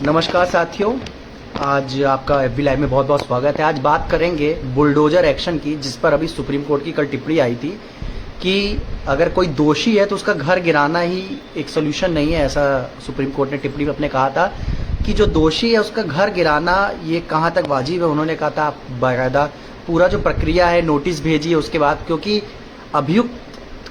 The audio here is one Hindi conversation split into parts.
नमस्कार साथियों, आज आपका एफबी लाइव में बहुत बहुत स्वागत है। आज बात करेंगे बुलडोजर एक्शन की, जिस पर अभी सुप्रीम कोर्ट की कल टिप्पणी आई थी कि अगर कोई दोषी है तो उसका घर गिराना ही एक सोल्यूशन नहीं है। ऐसा सुप्रीम कोर्ट ने टिप्पणी में अपने कहा था कि जो दोषी है उसका घर गिराना ये कहाँ तक वाजिब है। उन्होंने कहा था बाकायदा पूरा जो प्रक्रिया है नोटिस भेजिए उसके बाद, क्योंकि अभियुक्त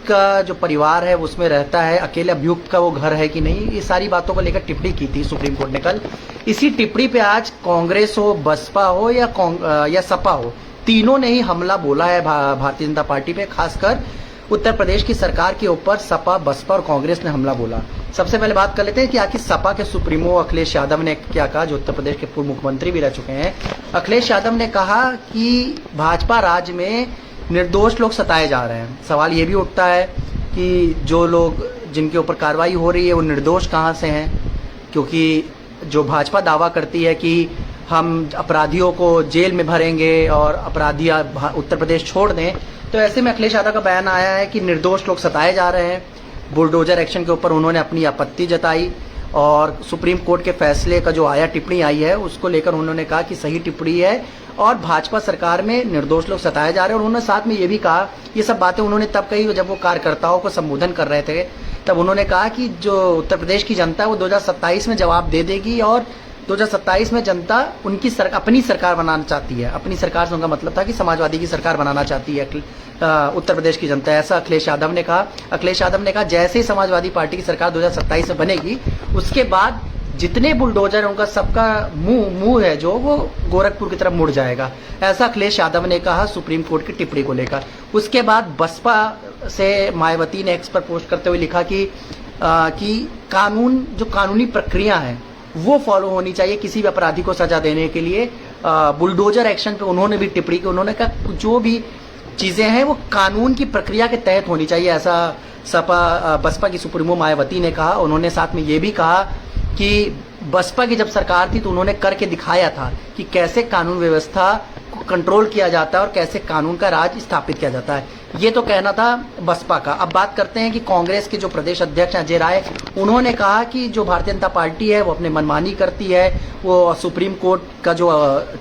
का जो परिवार है उसमें रहता है, अकेले अभियुक्त का वो घर है कि नहीं, ये सारी बातों को लेकर टिप्पणी की थी सुप्रीम कोर्ट ने कल। इसी टिप्पणी पे आज कांग्रेस हो, बसपा हो या सपा हो, तीनों ने ही हमला बोला है भारतीय जनता पार्टी पे। खासकर उत्तर प्रदेश की सरकार के ऊपर सपा, बसपा और कांग्रेस ने हमला बोला। सबसे पहले बात कर लेते हैं कि आखिर सपा के सुप्रीमो अखिलेश यादव ने क्या कहा, जो उत्तर प्रदेश के पूर्व मुख्यमंत्री भी रह चुके हैं। अखिलेश यादव ने कहा कि भाजपा राज में निर्दोष लोग सताए जा रहे हैं। सवाल ये भी उठता है कि जो लोग जिनके ऊपर कार्रवाई हो रही है वो निर्दोष कहाँ से हैं, क्योंकि जो भाजपा दावा करती है कि हम अपराधियों को जेल में भरेंगे और अपराधी उत्तर प्रदेश छोड़ दें, तो ऐसे में अखिलेश यादव का बयान आया है कि निर्दोष लोग सताए जा रहे हैं। बुलडोजर एक्शन के ऊपर उन्होंने अपनी आपत्ति जताई और सुप्रीम कोर्ट के फैसले का जो टिप्पणी आई है उसको लेकर उन्होंने कहा कि सही टिप्पणी है और भाजपा सरकार में निर्दोष लोग सताए जा रहे हैं। और उन्होंने साथ में ये भी कहा, ये सब बातें उन्होंने तब कही जब वो कार्यकर्ताओं को संबोधन कर रहे थे। तब उन्होंने कहा कि जो उत्तर प्रदेश की जनता है वो 2027 में जवाब दे देगी और 2027 में जनता उनकी अपनी सरकार बनाना चाहती है। अपनी सरकार से उनका मतलब था कि समाजवादी की सरकार बनाना चाहती है उत्तर प्रदेश की जनता, ऐसा अखिलेश यादव ने कहा। अखिलेश यादव ने कहा जैसे ही समाजवादी पार्टी की सरकार 2027 में बनेगी उसके बाद जितने बुलडोजर उनका सबका मुंह है जो वो गोरखपुर की तरफ मुड़ जाएगा, ऐसा अखिलेश यादव ने कहा सुप्रीम कोर्ट की टिप्पणी को लेकर। उसके बाद बसपा से मायावती ने एक्स पर पोस्ट करते हुए लिखा कि कानून जो कानूनी प्रक्रिया है वो फॉलो होनी चाहिए किसी भी अपराधी को सजा देने के लिए। बुलडोजर एक्शन पे उन्होंने भी टिप्पणी की। उन्होंने कहा जो भी चीजें हैं वो कानून की प्रक्रिया के तहत होनी चाहिए, ऐसा बसपा की सुप्रीमो मायावती ने कहा। उन्होंने साथ में ये भी कहा कि बसपा की जब सरकार थी तो उन्होंने करके दिखाया था कि कैसे कानून व्यवस्था को कंट्रोल किया जाता है और कैसे कानून का राज स्थापित किया जाता है। ये तो कहना था बसपा का। अब बात करते हैं कि कांग्रेस के जो प्रदेश अध्यक्ष अजय राय, उन्होंने कहा कि जो भारतीय जनता पार्टी है वो अपने मनमानी करती है। वो सुप्रीम कोर्ट का जो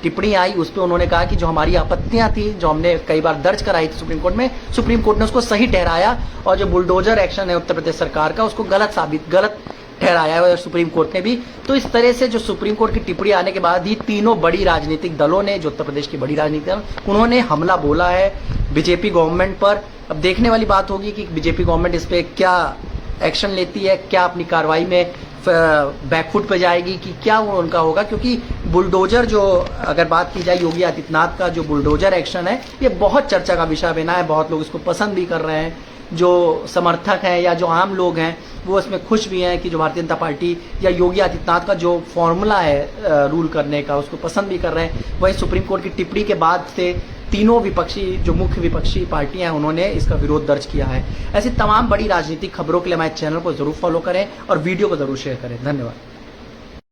टिप्पणी आई उस पर उन्होंने कहा कि जो हमारी आपत्तियां थी जो हमने कई बार दर्ज कराई थी सुप्रीम कोर्ट में, सुप्रीम कोर्ट ने उसको सही ठहराया और जो बुलडोजर एक्शन है उत्तर प्रदेश सरकार का उसको गलत ठहराया है सुप्रीम कोर्ट ने भी। तो इस तरह से जो सुप्रीम कोर्ट की टिप्पणी आने के बाद ही तीनों बड़ी राजनीतिक दलों ने, जो उत्तर प्रदेश की बड़ी राजनीतिक दल, उन्होंने हमला बोला है बीजेपी गवर्नमेंट पर। अब देखने वाली बात होगी कि बीजेपी गवर्नमेंट इस पे क्या एक्शन लेती है, क्या अपनी कार्रवाई में बैकफुट पे जाएगी कि क्या वो उनका होगा, क्योंकि बुलडोजर जो अगर बात की जाए योगी आदित्यनाथ का जो बुलडोजर एक्शन है ये बहुत चर्चा का विषय बना है। बहुत लोग इसको पसंद भी कर रहे हैं, जो समर्थक हैं या जो आम लोग हैं वो इसमें खुश भी हैं कि जो भारतीय जनता पार्टी या योगी आदित्यनाथ का जो फॉर्मूला है रूल करने का उसको पसंद भी कर रहे हैं। वहीं सुप्रीम कोर्ट की टिप्पणी के बाद से तीनों विपक्षी जो मुख्य विपक्षी पार्टियां हैं उन्होंने इसका विरोध दर्ज किया है। ऐसी तमाम बड़ी राजनीतिक खबरों के लिए हमारे चैनल को जरूर फॉलो करें और वीडियो को जरूर शेयर करें। धन्यवाद।